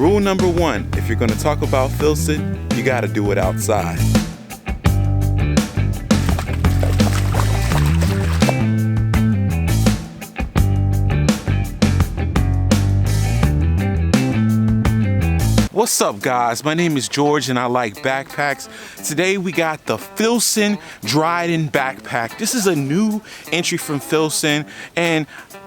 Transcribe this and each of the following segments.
Rule number one, if you're gonna talk about Filson, you gotta do it outside. What's up guys, my name is George and I like backpacks. Today we got the Filson Dryden backpack. This is a new entry from Filson, and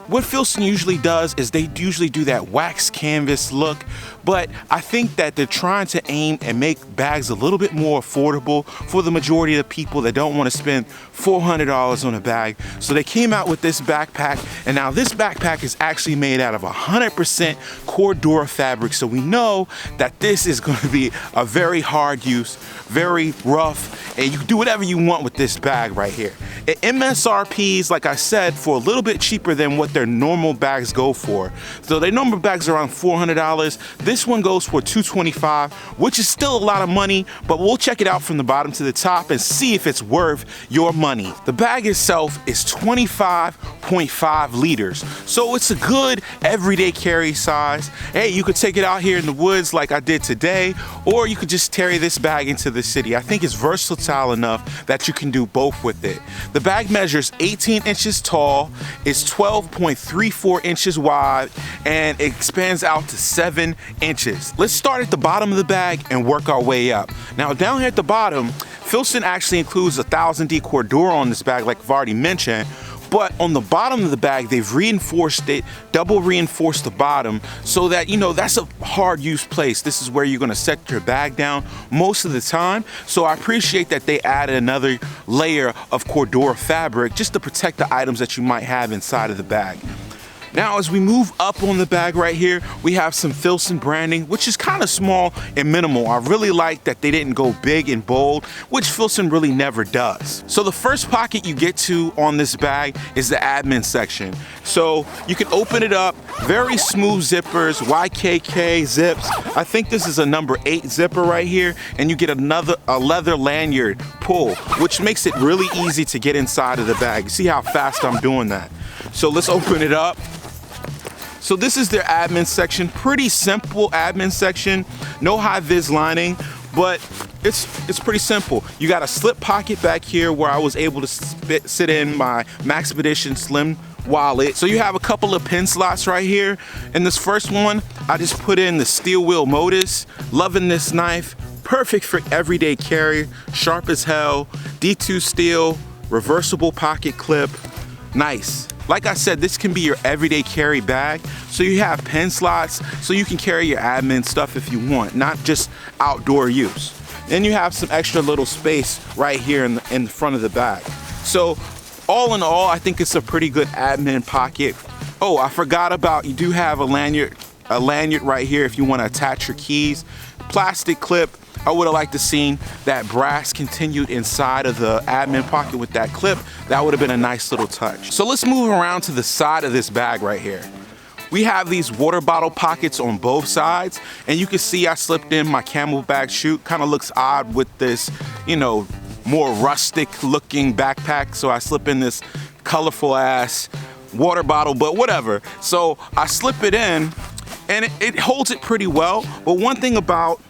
what Filson usually does is they usually do that wax canvas look, but I think that they're trying to aim and make bags a little bit more affordable for the majority of the people that don't want to spend $400 on a bag. So they came out with this backpack, and now this backpack is actually made out of 100% Cordura fabric. So we know that this is going to be a very hard use, very rough, and you can do whatever you want with this bag right here. It MSRPs, like I said, for a little bit cheaper than what their normal bags go for. So their normal bags are around $400. This one goes for $225, which is still a lot of money, but we'll check it out from the bottom to the top and see if it's worth your money. The bag itself is 25.5 liters, so it's a good everyday carry size. Hey, you could take it out here in the woods like I did today, or you could just carry this bag into the city. I think it's versatile enough that you can do both with it. The bag measures 18 inches tall, is 12.34 inches wide, and it expands out to 7 inches. Let's start at the bottom of the bag and work our way up. Now down here at the bottom, Filson actually includes 1000D Cordura on this bag, like I've already mentioned, but on the bottom of the bag, they've reinforced it, double reinforced the bottom, so that, you know, that's a hard use place. This is where you're gonna set your bag down most of the time. So I appreciate that they added another layer of Cordura fabric just to protect the items that you might have inside of the bag. Now, as we move up on the bag right here, we have some Filson branding, which is kind of small and minimal. I really like that they didn't go big and bold, which Filson really never does. So the first pocket you get to on this bag is the admin section. So you can open it up, very smooth zippers, YKK zips. I think this is a number 8 zipper right here, and you get a leather lanyard pull, which makes it really easy to get inside of the bag. You see how fast I'm doing that? So let's open it up. So this is their admin section, pretty simple admin section, no high vis lining, but it's pretty simple. You got a slip pocket back here where I was able to sit in my Maxpedition Slim wallet. So you have a couple of pin slots right here. In this first one, I just put in the steel wheel Modus. Loving this knife, perfect for everyday carry, sharp as hell, D2 steel, reversible pocket clip, nice. Like I said, this can be your everyday carry bag. So you have pen slots, so you can carry your admin stuff if you want, not just outdoor use. Then you have some extra little space right here in the front of the bag. So all in all, I think it's a pretty good admin pocket. Oh, I forgot about, you do have a lanyard right here if you want to attach your keys. Plastic clip. I would have liked to seen that brass continued inside of the admin pocket with that clip. That would have been a nice little touch. So let's move around to the side of this bag right here. We have these water bottle pockets on both sides, and you can see I slipped in my Camelback chute. Kind of looks odd with this, you know, more rustic looking backpack. So I slip in this colorful ass water bottle, but whatever. So I slip it in, and it holds it pretty well. But one thing about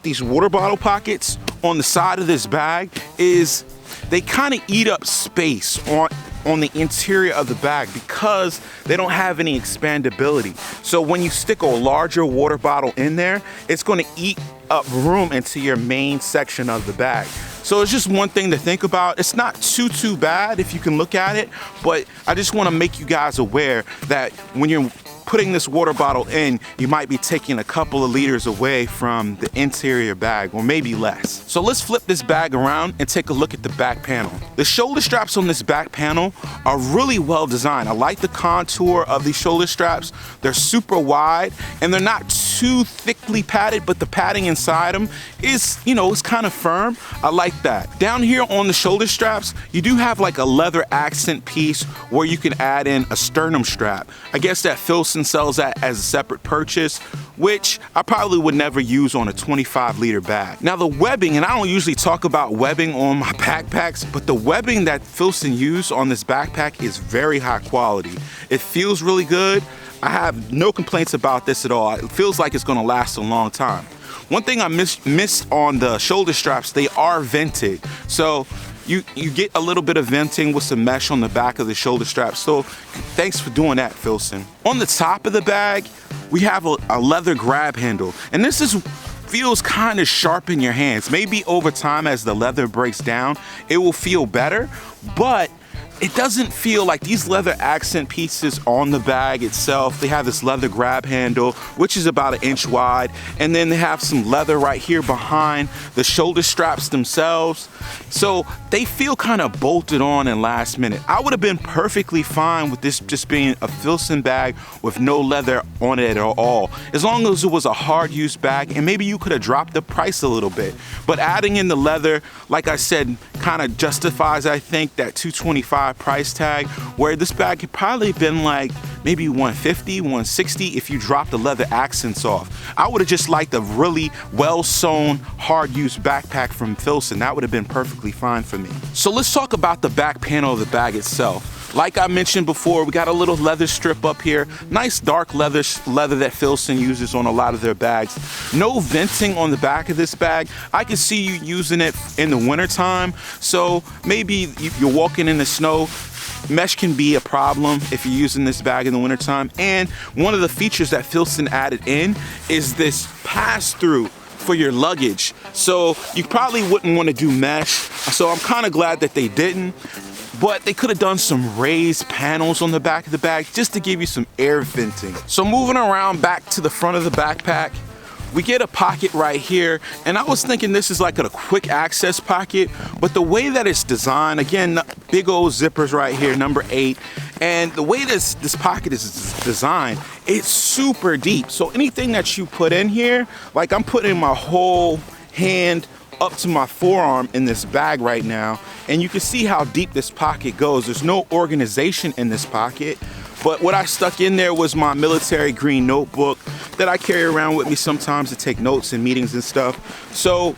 these water bottle pockets on the side of this bag is they kind of eat up space on the interior of the bag because they don't have any expandability. So when you stick a larger water bottle in there, it's going to eat up room into your main section of the bag. So it's just one thing to think about. It's not too bad if you can look at it, but I just want to make you guys aware that when you're putting this water bottle in, you might be taking a couple of liters away from the interior bag, or maybe less. So let's flip this bag around and take a look at the back panel. The shoulder straps on this back panel are really well designed. I like the contour of these shoulder straps. They're super wide and they're not too thickly padded, but the padding inside them is, you know, it's kind of firm. I like that. Down here on the shoulder straps, you do have like a leather accent piece where you can add in a sternum strap. I guess that Filson sells that as a separate purchase, which I probably would never use on a 25-liter bag. Now the webbing, and I don't usually talk about webbing on my backpacks, but the webbing that Filson used on this backpack is very high quality. It feels really good. I have no complaints about this at all. It feels like it's gonna last a long time. One thing I missed on the shoulder straps, they are vented. So you get a little bit of venting with some mesh on the back of the shoulder strap. So thanks for doing that, Filson. On the top of the bag, we have a leather grab handle. And this feels kind of sharp in your hands. Maybe over time as the leather breaks down, it will feel better, but it doesn't feel like these leather accent pieces on the bag itself. They have this leather grab handle, which is about 1 inch wide. And then they have some leather right here behind the shoulder straps themselves. So they feel kind of bolted on and last minute. I would have been perfectly fine with this just being a Filson bag with no leather on it at all, as long as it was a hard use bag, and maybe you could have dropped the price a little bit. But adding in the leather, like I said, kind of justifies, I think, that $225 price tag, where this bag could probably have been like maybe $150, $160 if you drop the leather accents off. I would have just liked a really well-sewn, hard-use backpack from Filson. That would have been perfectly fine for me. So let's talk about the back panel of the bag itself. Like I mentioned before, we got a little leather strip up here. Nice dark leather that Filson uses on a lot of their bags. No venting on the back of this bag. I can see you using it in the wintertime. So maybe if you're walking in the snow, mesh can be a problem if you're using this bag in the wintertime. And one of the features that Filson added in is this pass-through for your luggage. So you probably wouldn't want to do mesh. So I'm kind of glad that they didn't. But they could have done some raised panels on the back of the bag just to give you some air venting. So moving around back to the front of the backpack, we get a pocket right here, and I was thinking this is like a quick access pocket, but the way that it's designed, again, big old zippers right here, number 8, and the way this pocket is designed, it's super deep. So anything that you put in here, like I'm putting my whole hand up to my forearm in this bag right now, and you can see how deep this pocket goes. There's no organization in this pocket, but what I stuck in there was my military green notebook that I carry around with me sometimes to take notes in meetings and stuff. So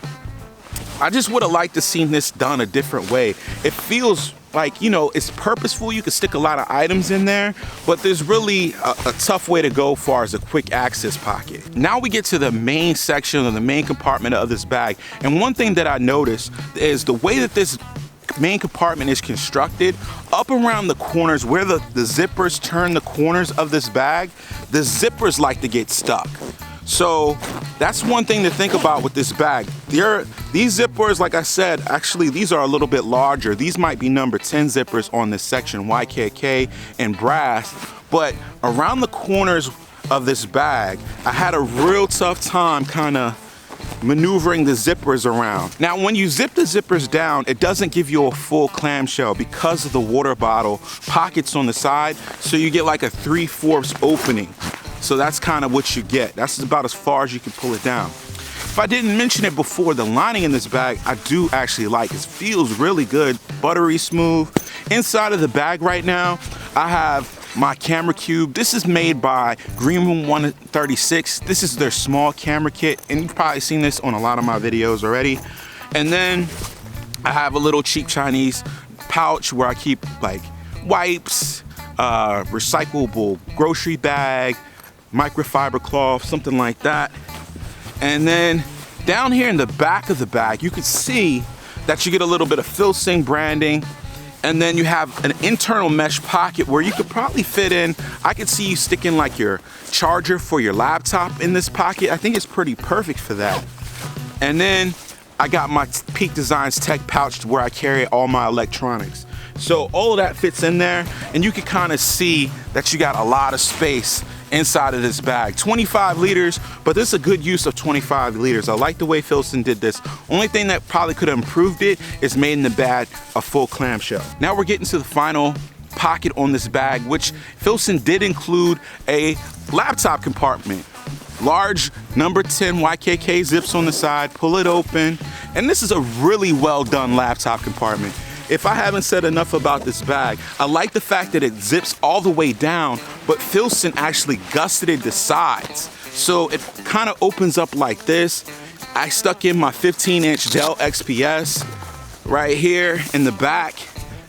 I just would have liked to see this done a different way. It feels like, you know, it's purposeful. You can stick a lot of items in there, but there's really a tough way to go as far as a quick access pocket. Now we get to the main section or the main compartment of this bag. And one thing that I noticed is the way that this main compartment is constructed, up around the corners where the zippers turn the corners of this bag, the zippers like to get stuck. So that's one thing to think about with this bag. These zippers, like I said, actually these are a little bit larger. These might be number 10 zippers on this section, YKK and brass, but around the corners of this bag, I had a real tough time kind of maneuvering the zippers around. Now, when you zip the zippers down, it doesn't give you a full clamshell because of the water bottle pockets on the side, so you get like a 3/4 opening. So that's kind of what you get. That's about as far as you can pull it down. If I didn't mention it before, the lining in this bag I do actually like. It feels really good, buttery smooth. Inside of the bag right now, I have my camera cube. This is made by Green Room 136. This is their small camera kit, and you've probably seen this on a lot of my videos already. And then I have a little cheap Chinese pouch where I keep like wipes, recyclable grocery bag, microfiber cloth, something like that. And then down here in the back of the bag, you can see that you get a little bit of Filson branding. And then you have an internal mesh pocket where you could probably fit in, I could see you sticking like your charger for your laptop in this pocket. I think it's pretty perfect for that. And then I got my Peak Designs tech pouch where I carry all my electronics. So all of that fits in there, and you can kind of see that you got a lot of space inside of this bag. 25 liters, but this is a good use of 25 liters. I like the way Filson did this. Only thing that probably could have improved it is made in the bag a full clamshell. Now we're getting to the final pocket on this bag, which Filson did include a laptop compartment. Large number 10 YKK zips on the side, pull it open, and this is a really well done laptop compartment. If I haven't said enough about this bag, I like the fact that it zips all the way down, but Filson actually gusseted the sides. So it kind of opens up like this. I stuck in my 15-inch Dell XPS right here in the back.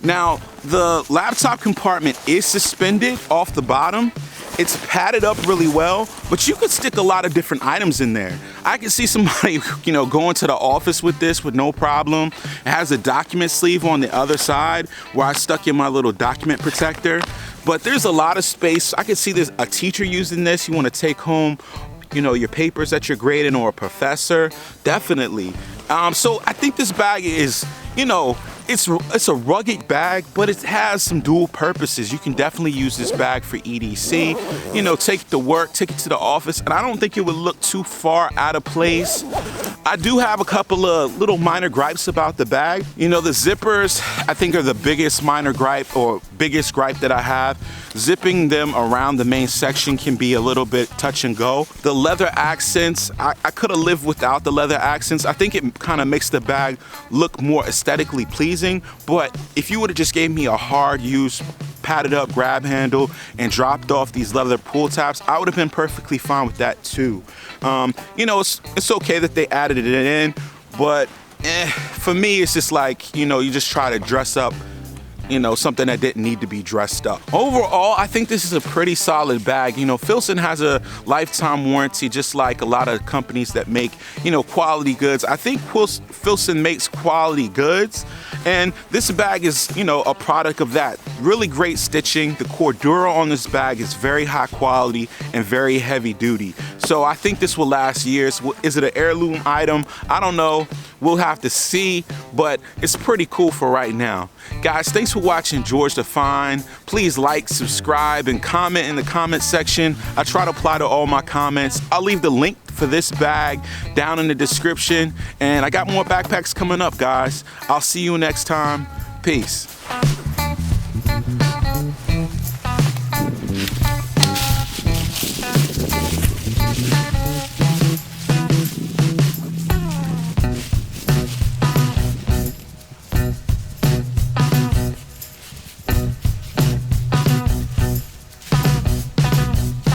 Now, the laptop compartment is suspended off the bottom, It's padded up really well, but you could stick a lot of different items in there. I can see somebody, going to the office with this with no problem. It has a document sleeve on the other side where I stuck in my little document protector. But there's a lot of space. I could see there's a teacher using this. You want to take home, your papers that you're grading, or a professor, definitely. So I think this bag is, it's a rugged bag, but it has some dual purposes. You can definitely use this bag for EDC, take it to work, take it to the office, and I don't think it would look too far out of place. I do have a couple of little minor gripes about the bag. The zippers, I think, are the biggest minor gripe or biggest gripe that I have. Zipping them around the main section can be a little bit touch and go. The leather accents, I could have lived without the leather accents. I think it kind of makes the bag look more aesthetically pleasing, but if you would have just gave me a hard use, padded up grab handle and dropped off these leather pull tabs, I would have been perfectly fine with that too. It's okay that they added it in, but for me, it's just like, you just try to dress up something that didn't need to be dressed up. Overall, I think this is a pretty solid bag. Filson has a lifetime warranty, just like a lot of companies that make, quality goods. I think Filson makes quality goods, and this bag is, a product of that. Really great stitching. The cordura on this bag is very high quality and very heavy duty. So I think this will last years. Is it an heirloom item? I don't know. We'll have to see, but it's pretty cool for right now. Guys, thanks for watching George Defined. Please like, subscribe, and comment in the comment section. I try to reply to all my comments. I'll leave the link for this bag down in the description. And I got more backpacks coming up, guys. I'll see you next time. Peace.